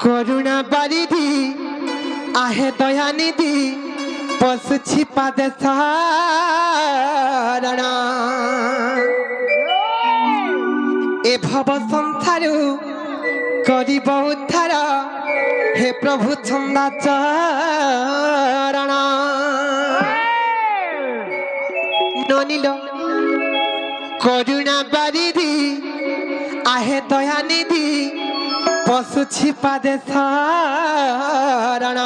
करुणा बारिधि आहे दयानिधि पशुछि पाद शरण ए भव संसारु करिब उद्धार हे प्रभु छंदा चरण ननिल करुणा बारिधि आहे दयानिधि पशुछि पादे शरण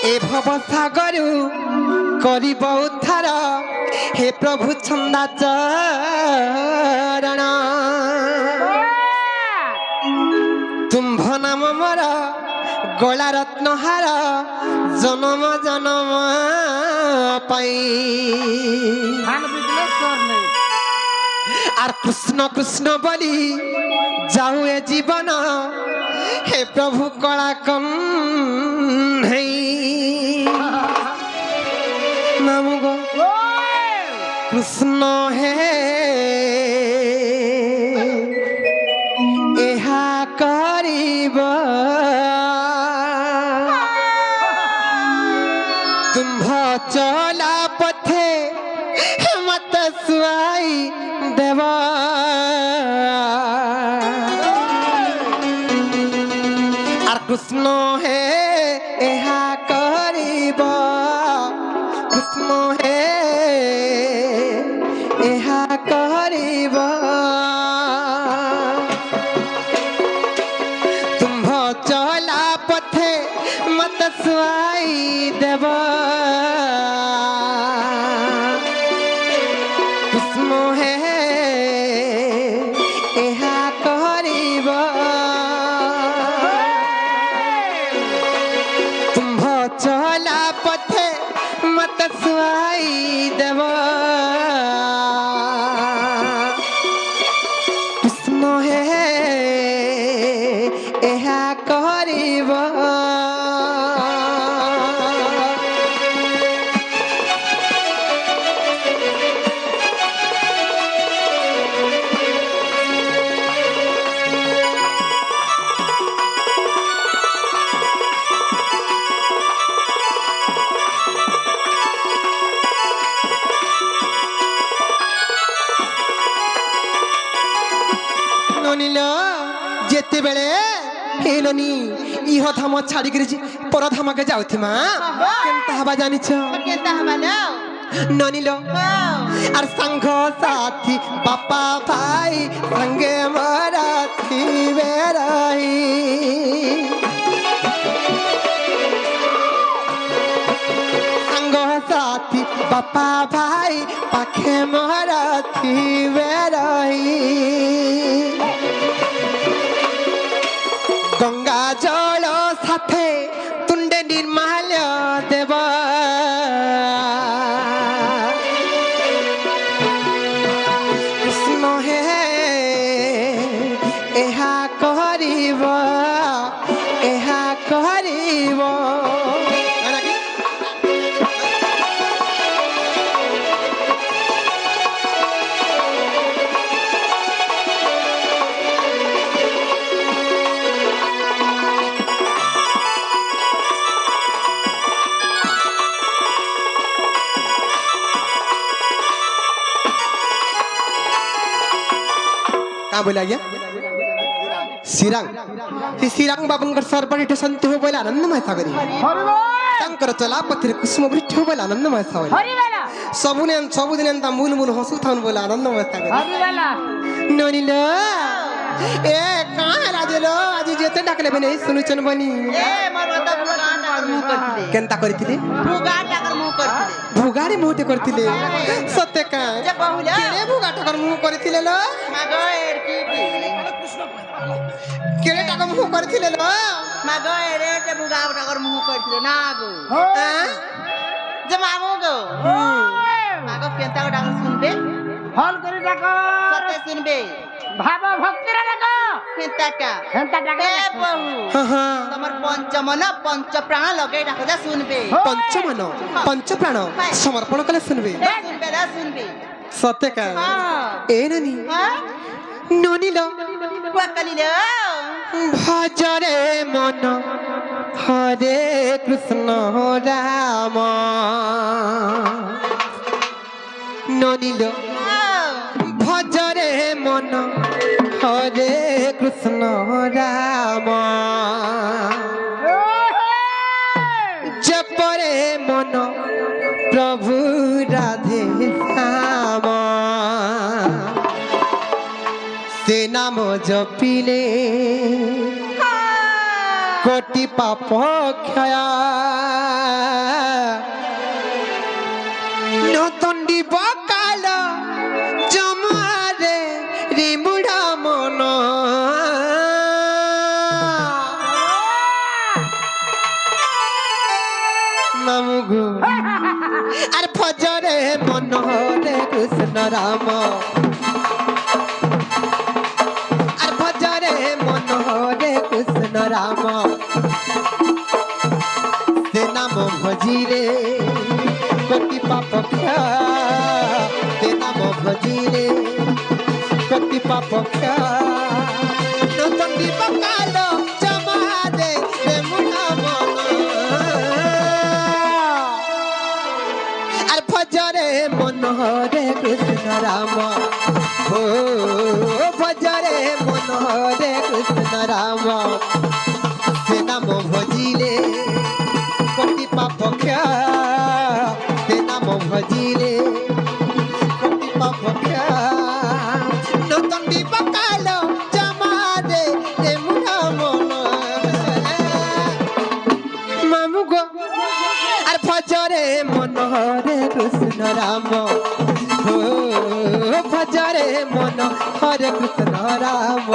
ए भव सागरु करिब उद्धार हे प्रभु छंदा चरण तुम्भ नाम मोर गला रत्नहार जन्म जन्म पाई आर कृष्ण कृष्ण बोली जाऊ ए जीवन हे प्रभु कला कम है नाम गो कृष्ण है एहा करिब तुम्भ चला पथे मत सुआई देव आर कृष्ण है एहा करिब कृष्ण है एहा करिब तुम्भ चला पथे मत सुआई देव चला पथे मत सुआई देव कृष्ण है एहा करिब जेते बेले हेलनी इह धाम छाड़ी पर धाम के जाउथि मां केनता हबा जानिछ केनता हबा न ननिलो आर संग साथी बापा भाई संगे मरा थी बेराई संग साथी बापा भाई पाखे मरा थी बेराई गंगा जल साथे तुंडे निर्माल्य देव कृष्ण है एहा करिब एहा करिब बोला गया सिरांग सिरांग बाबूंकर सरपणी ठसंत हो बोला आनंदमय सागरी शंकर चला पथिर कुसुम वृष्ठ हो बोला आनंदमय सागरी सबुदिन अंता मूल मूल हसु थान बोला आनंदमय सागरी ननिलो ए कहां राजलो आज जेते डाकले बने सुनुचन बनी ए मरवता भुगा टाकर मुह करथिले केनता करथिले भुगा टाकर मुह करथिले भुगारी मुहते करथिले सत्य का जे बहुला केने भुगा टाकर मुह करथिले लो मागो एरकी केने टाकर मुह करथिले लो मागो एरे जे भुगा टाकर मुह करथिले नागो हां जे मागो गो मागो केनता टाकर सुनबे फल करी टाको सत्य सुनबे भाव भक्ति रे टाको केनता टाका ए बहु तमर पंचमन पंच प्राण लगे टाको जा सुनबे पंचमन पंच प्राण समर्पण कले सुनबे सुनबे सत्य का ए ननी ननी लो ভজরে মন হরে কৃষ্ণ রাম ননিল ভজরে মন হরে কৃষ্ণ রাম জপরে মন প্রভু রাধে শ্যাম সে নাম জপিলে কোটি পাপ ক্ষয় নতন্ডি বকাল জমারে রিমুড়া মন নামগো আর ফজরে মন হরে কৃষ্ণ রাম আর ফজরে মন হরে কৃষ্ণ রাম সে নাম ভজিরে কোটি পাপ ক্ষয় সে নাম ভজিরে কোটি পাপ ক্ষয় নতন্ডি বকাল জমারে রিমুড়া মন আর ভজরে মন হরে কৃষ্ণ রাম ও ভজরে মন হরে কৃষ্ণ রাম সে নাম ভজিলে কোটি পাপ ক্ষয় সে নাম ভজিলে কোটি পাপ ক্ষয় নতন্ডি বকাল জমারে রিমুড়া মন মামুগো আর ভজরে মন হরে কৃষ্ণ রাম ও ভজরে মন হরে কৃষ্ণ রাম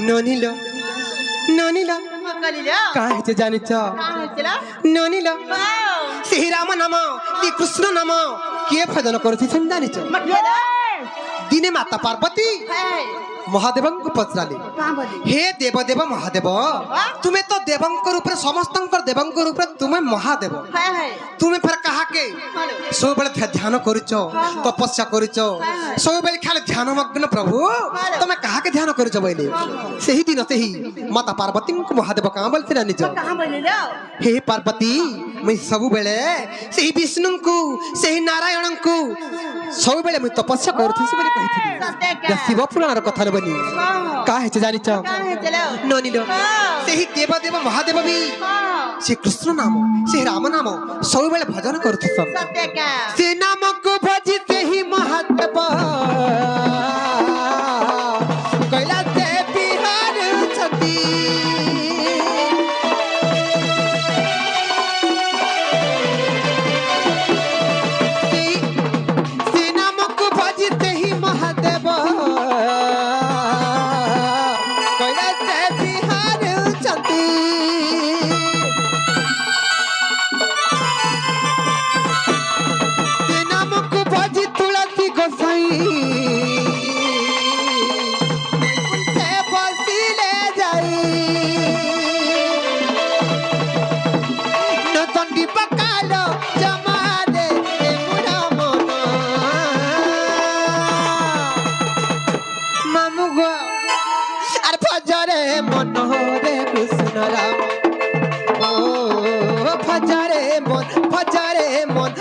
ননিল ননিল কাহে জানিছ ননিল সেই রাম নাম সেই কৃষ্ণ নাম কিଏ ভজন କରୁଛି ସେ ଜାଣିଛ ଦିନେ ମାତା ପାର୍ବତୀ ମହାଦେବଙ୍କୁ ପଚାରିଲେ ହେ ଦେବଦେବ ମହାଦେବ ତୁମେ ତ ଦେବଙ୍କ ରୂପରେ ସମସ୍ତଙ୍କର ଦେବଙ୍କ ରୂପରେ ତୁମେ ମହାଦେବ ତୁମେ ଫେର କାହାକେ ସବୁବେଳେ ଧ୍ୟାନ କରୁଛ ତପସ୍ୟା କରୁଛ ସବୁବେଳେ ଖାଲି ଧ୍ୟାନ ମଗ୍ନ ପ୍ରଭୁ ତମେ କାହାକେ ଧ୍ୟାନ କରୁଛ ବୋଇଲେ ସେହି ଦିନ ସେହି ମାତା ପାର୍ବତୀଙ୍କୁ ମହାଦେବ କାଁ ବୋଲିଥିଲା ନିଜ ହେ ପାର୍ବତୀ ମୁଇଁ ସବୁବେଳେ ସେହି ବିଷ୍ଣୁଙ୍କୁ ସେହି ନାରାୟଣଙ୍କୁ ସବୁବେଳେ ମୁଇଁ ତପସ୍ୟା କରୁଥିଲି ବୋଲି କହିଥିଲି ଶିବ ପୁରାଣର କଥା ବନି କାହା ହେଇছে ଜାଣିଛ ନନିଲ ସେହି ଦେବଦେବ ମହାଦେବ ବି ସେ କୃଷ୍ଣ ନାମ ସେ ରାମ ନାମ ସବୁବେଳେ ଭଜନ କରୁଥିସନ୍ ସେ ନାମକୁ ଭଜି ସେହି ମହାଦେବ କହିଲା ସେ ବିହାରୁଛନ୍ତି ସେ ନାମକୁ ଭଜି ସେହି ମହାଦେବ মন হরে কৃষ্ণ রাম ও ভজরে মন